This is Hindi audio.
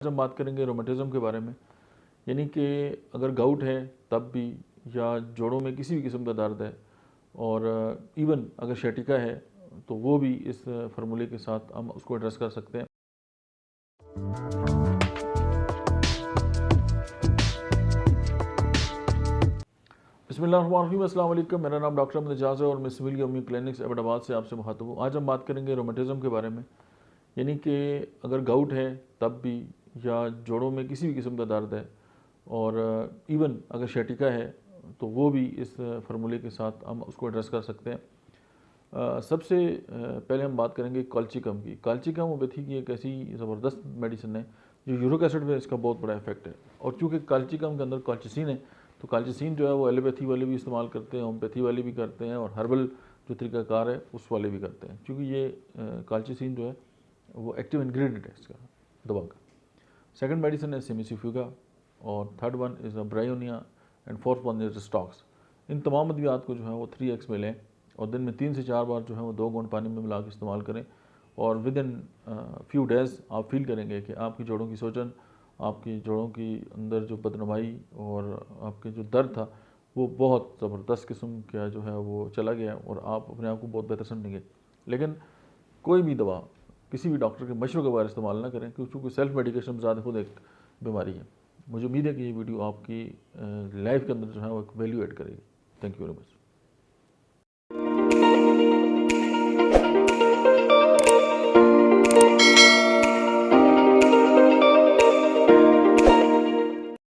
आज हम बात करेंगे रोमेटिज़म के बारे में, यानी कि अगर गाउट है तब भी, या जोड़ों में किसी भी किस्म का दर्द है, और इवन अगर शैटिका है तो वो भी इस फार्मूले के साथ हम उसको एड्रेस कर सकते हैं। बिस्मिल्लाहिर्रहमानिर्रहीम, अस्सलाम वालेकुम। मेरा नाम डॉक्टर अहमद एजाज है और मैं सिविल यौमी क्लिनिक्स एबटाबाद से आपसे मुखातब हूँ। आज हम बात करेंगे रोमेटिज़म के बारे में, यानी कि अगर गाउट है तब भी, या जोड़ों में किसी भी किस्म का दर्द है, और इवन अगर शैटिका है तो वो भी इस फार्मूले के साथ हम उसको एड्रेस कर सकते हैं। सबसे पहले हम बात करेंगे काल्चिकम की। काल्चिकम होम्योपैथी की एक ऐसी ज़बरदस्त मेडिसिन है जो यूरिक एसिड पे इसका बहुत बड़ा इफेक्ट है, और चूँकि काल्चिकम के अंदर कॉल्चिसिन है तो कॉल्चिसिन जो है वो एलोपैथी वाले भी इस्तेमाल करते हैं, होम्योपैथी वाले भी करते हैं, और हर्बल जो तरीकाकार है उस वाले भी करते हैं, क्योंकि ये कॉल्चिसिन जो है वो एक्टिव इंग्रेडिएंट है इसका दवा का। सेकंड मेडिसिन है सेमिसिफ्यूगा, और third one is bryonia, and fourth one is stocks. इन तमाम अद्वियात को जो है वो 3x में लें, और दिन में 3 से 4 बार जो है वो 2 घूंट पानी में मिला के इस्तेमाल करें, और विद इन फ्यू डेज़ आप फील करेंगे कि आपकी जोड़ों की सूजन, आपकी जोड़ों की अंदर जो बदनुमाई और आपके जो दर्द था वो बहुत ज़बरदस्त किस्म का जो है वो चला गया, और आप अपने आप को बहुत बेहतर समझेंगे। लेकिन कोई भी दवा किसी भी डॉक्टर के मशवरे के बगैर इस्तेमाल ना करें, क्योंकि सेल्फ मेडिकेशन ज़्यादा खुद एक बीमारी है। मुझे उम्मीद है कि ये वीडियो आपकी लाइफ के अंदर जो है वो एक वैल्यू ऐड करेगी। Thank you very much.